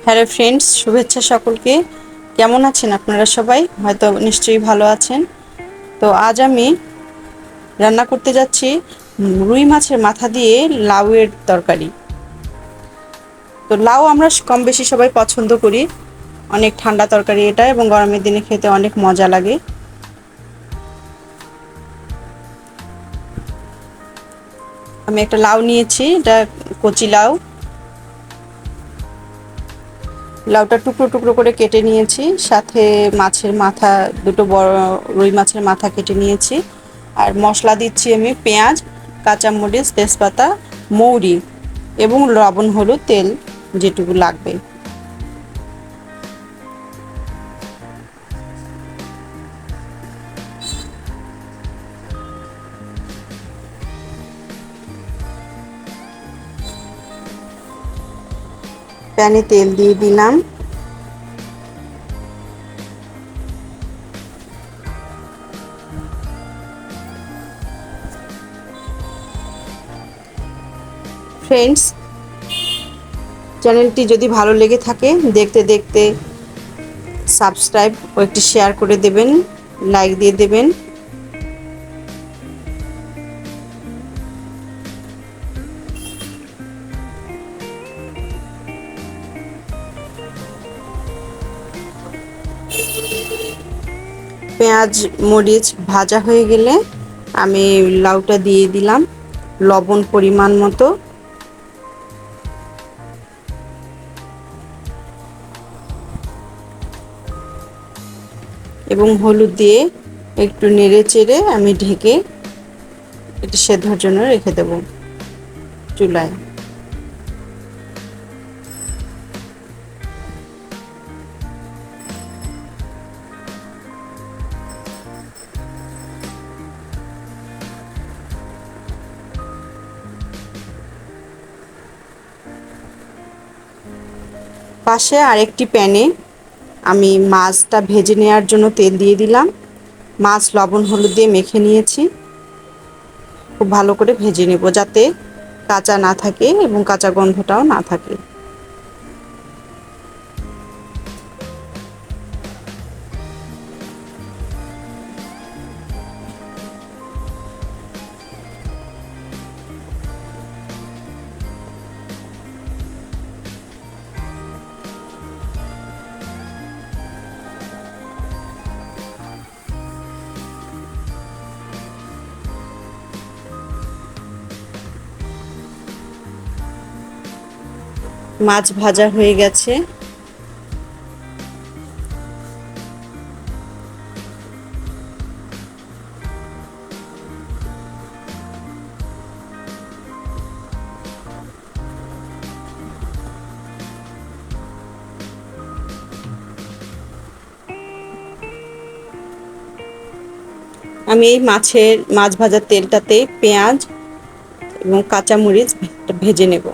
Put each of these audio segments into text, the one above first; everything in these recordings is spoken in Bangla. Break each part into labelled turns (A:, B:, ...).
A: হ্যালো ফ্রেন্ডস, শুভেচ্ছা সকলকে। কেমন আছেন আপনারা? সবাই হয়তো নিশ্চয়ই ভালো আছেন। তো আজ আমি রান্না করতে যাচ্ছি রুই মাছের মাথা দিয়ে লাউয়ের তরকারি। তো লাউ আমরা কম বেশি সবাই পছন্দ করি। অনেক ঠান্ডা তরকারি এটা, এবং গরমের দিনে খেতে অনেক মজা লাগে। আমি একটা লাউ নিয়েছি, এটা কচি লাউ। লাউটা টুকরো টুকরো করে কেটে নিয়েছি, সাথে মাছের মাথা, দুটো বড় রুই মাছের মাথা কেটে নিয়েছি। আর মশলা দিচ্ছি আমি পেঁয়াজ, কাঁচামরিচ, তেজপাতা, মৌরি এবং লবণ, হলুদ, তেল যেটুকু লাগবে। প্যানে তেল দিয়ে দিলাম। ফ্রেন্ডস, চ্যানেলটি যদি ভালো লেগে থাকে, দেখতে দেখতে সাবস্ক্রাইব ও একটি শেয়ার করে দেবেন, লাইক দিয়ে দেবেন। পেঁয়াজ মরিচ ভাজা হয়ে গেলে আমি লাউটা দিয়ে দিলাম, লবণ পরিমাণ মতো, এবং হলুদ দিয়ে একটু নেড়ে চেড়ে আমি ঢেকে এটি সেদ্ধর জন্য রেখে দেব চুলায়। পাশে আরেকটি প্যানে আমি মাছটা ভেজে নেওয়ার জন্য তেল দিয়ে দিলাম। মাছ লবণ হলুদ দিয়ে মেখে নিয়েছি। খুব ভালো করে ভেজে নেব, যাতে কাঁচা না থাকে এবং কাঁচা গন্ধটাও না থাকে। মাছ ভাজা হয়ে গেছে। আমি এই মাছ ভাজার তেলটাতে পেঁয়াজ এবং কাঁচামরিচ ভেজে নেব।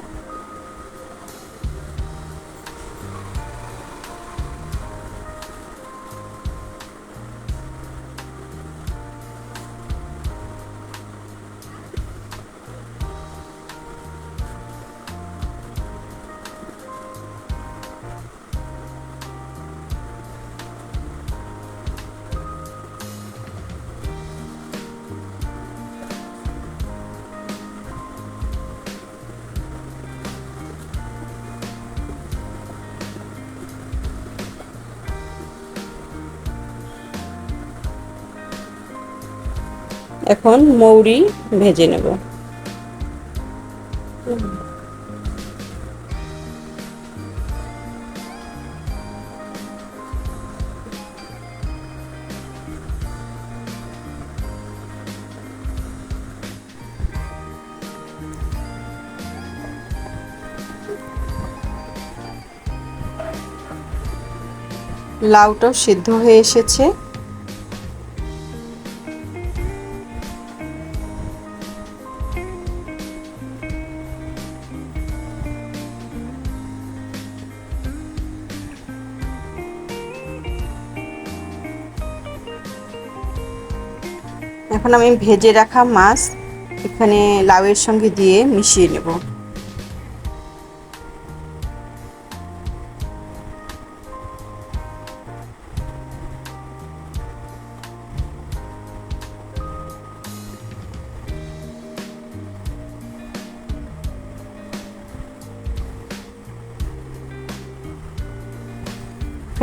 A: এখন মৌরি ভেজে নেব। লাউটাও সিদ্ধ হয়ে এসেছে। এখন আমি ভেজে রাখা মাছ এখানে লাউয়ের সঙ্গে দিয়ে মিশিয়ে নেব।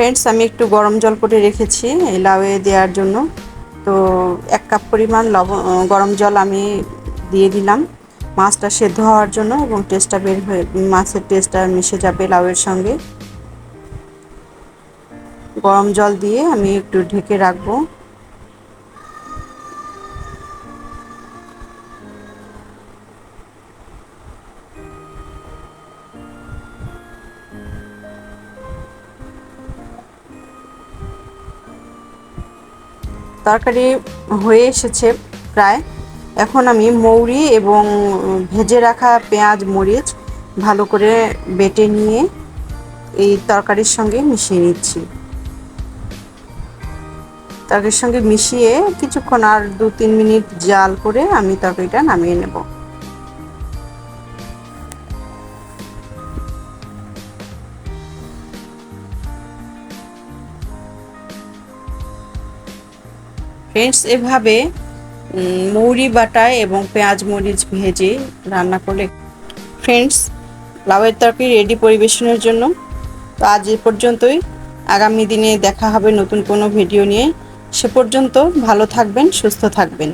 A: ফ্রেন্ডস, আমি একটু গরম জল করে রেখেছি এই লাউয়ে দেওয়ার জন্য। তো 1 কাপ পরিমাণ গরম জল আমি দিয়ে দিলাম মাছটা সেদ্ধ হওয়ার জন্য, এবং টেস্টটা বের হয়ে মাছের টেস্টটা মিশে যাবে লাউয়ের সঙ্গে। গরম জল দিয়ে আমি একটু ঢেকে রাখবো। তরকারি হয়ে এসেছে প্রায়। এখন আমি মৌরি এবং ভেজে রাখা পেঁয়াজ মরিচ ভালো করে বেটে নিয়ে এই তরকারির সঙ্গে মিশিয়ে নিচ্ছি। তরকারির সঙ্গে মিশিয়ে কিছুক্ষণ আর 2-3 মিনিট জাল করে আমি তরকারিটা নামিয়ে নেব। ফ্রেন্ডস, এভাবে মৌরি বাটায় এবং পেঁয়াজ মরিচ ভেজে রান্না করলে ফ্রেন্ডস, লাউয়ের তরকারি রেডি পরিবেশনের জন্য। তো আজ এ পর্যন্তই। আগামী দিনে দেখা হবে নতুন কোনো ভিডিও নিয়ে। সে পর্যন্ত ভালো থাকবেন, সুস্থ থাকবেন।